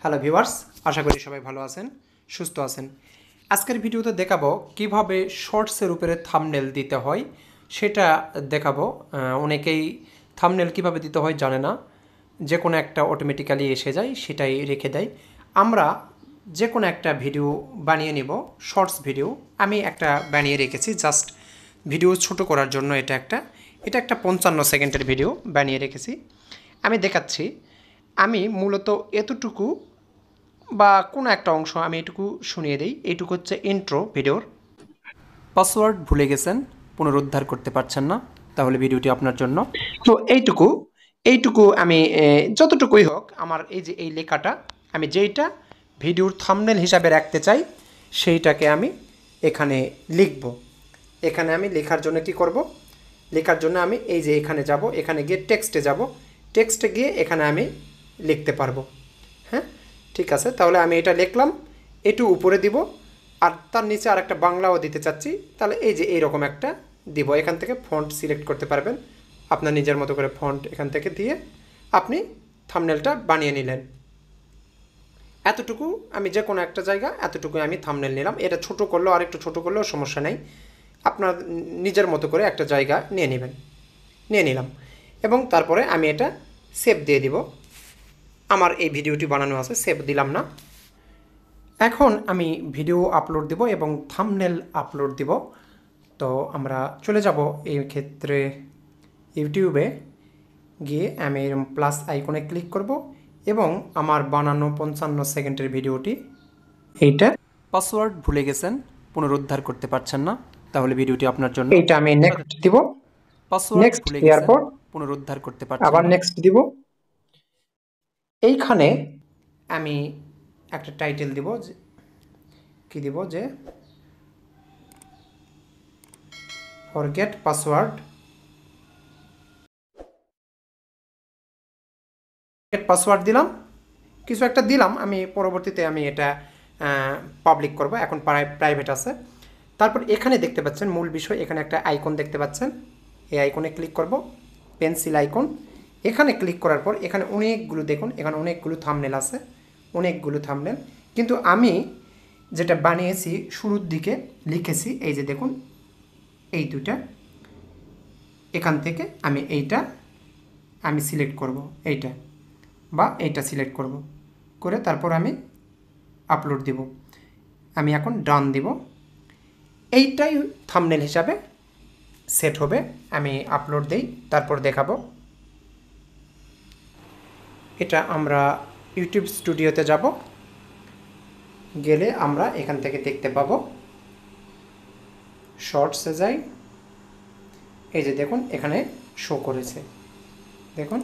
Hello viewers, আশা করি সবাই ভালো আছেন, সুস্থ আছেন। আজকের ভিডিওতে দেখাবো কিভাবে শর্টসের উপরে থাম্বনেল দিতে হয় সেটা দেখাবো। অনেকেই থাম্বনেল কিভাবে দিতে হয় জানে না, যে কোনো একটা অটোমেটিক্যালি এসে যায় সেটাই রেখে দেয়। আমরা যে কোনো একটা ভিডিও বানিয়ে নিব, শর্টস ভিডিও। আমি একটা বানিয়ে রেখেছি জাস্ট ভিডিও ছোট করার জন্য। এটা একটা 55 সেকেন্ডের ভিডিও বানিয়ে রেখেছি। আমি দেখাচ্ছি। আমি মূলত এতটুকু বা কোনো একটা অংশ আমি এটুকু শুনিয়ে দিই। এইটুকু হচ্ছে ইন্ট্রো ভিডিওর। পাসওয়ার্ড ভুলে গেছেন, পুনরুদ্ধার করতে পারছেন না, তাহলে ভিডিওটি আপনার জন্য। তো এইটুকু আমি যতটুকুই হোক, আমার এই যে এই লেখাটা আমি যেইটা ভিডিওর থাম্বনেল হিসাবে রাখতে চাই সেইটাকে আমি এখানে লিখব। এখানে আমি লেখার জন্য কি করব, লেখার জন্য আমি এই যে এখানে যাব, এখানে গিয়ে টেক্সটে যাব, টেক্সটে গিয়ে এখানে আমি লিখতে পারবো। হ্যাঁ, ঠিক আছে। তাহলে আমি এটা লিখলাম, একটু উপরে দিব, আর তার নিচে আর একটা বাংলাও দিতে চাচ্ছি। তাহলে এই যে এইরকম একটা দিব। এখান থেকে ফন্ট সিলেক্ট করতে পারবেন, আপনার নিজের মতো করে ফন্ট এখান থেকে দিয়ে আপনি থাম্বনেলটা বানিয়ে নিলেন। এতটুকু আমি যে কোনো একটা জায়গা এতটুকু আমি থাম্বনেল নিলাম। এটা ছোট করলেও আর একটু ছোটো করলেও সমস্যা নেই, আপনার নিজের মতো করে একটা জায়গা নিয়ে নেবেন। নিয়ে নিলাম এবং তারপরে আমি এটা সেভ দিয়ে দিব। আমার এই ভিডিওটি বানানো আছে, সেভ দিলাম না। এখন আমি ভিডিও আপলোড দিব এবং থাম্বনেল আপলোড দিব। তো আমরা চলে যাব এই ক্ষেত্রে ইউটিউবে গিয়ে আমি এরকম প্লাস আইকনে ক্লিক করব এবং আমার বানানো 55 সেকেন্ডের ভিডিওটি, এইটা পাসওয়ার্ড ভুলে গেছেন, পুনরুদ্ধার করতে পারছেন না, তাহলে ভিডিওটি আপনার জন্য। এইটা আমি নেক্সট দিব। পাসওয়ার্ড ভুলে গেছেন, পুনরুদ্ধার করতে পারছেন আবার নেক্সট দিব। এইখানে আমি একটা টাইটেল দিব, কি দিব, যে ফরগেট পাসওয়ার্ড। পাসওয়ার্ড দিলাম, কিছু একটা দিলাম। আমি পরবর্তীতে আমি এটা পাবলিক করব, এখন প্রাইভেট আছে। তারপর এখানে দেখতে পাচ্ছেন মূল বিষয়, এখানে একটা আইকন দেখতে পাচ্ছেন, এই আইকনে ক্লিক করব, পেন্সিল আইকন। এখানে ক্লিক করার পর এখানে অনেকগুলো, দেখুন এখানে অনেকগুলো থাম্বনেল আছে, অনেকগুলো থাম্বনেল। কিন্তু আমি যেটা বানিয়েছি শুরুর দিকে লিখেছি, এই যে দেখুন এই দুটা, এখান থেকে আমি এইটা আমি সিলেক্ট করব, এইটা বা এইটা সিলেক্ট করব, করে তারপর আমি আপলোড দিব। আমি এখন ডান দিব। এইটাই থাম্বনেল হিসাবে সেট হবে। আমি আপলোড দেই, তারপর দেখাবো। এটা আমরা ইউটিউব স্টুডিওতে যাব, গেলে আমরা এখান থেকে দেখতে পাবো। শর্টসে যাই, এই যে দেখুন এখানে শো করেছে, দেখুন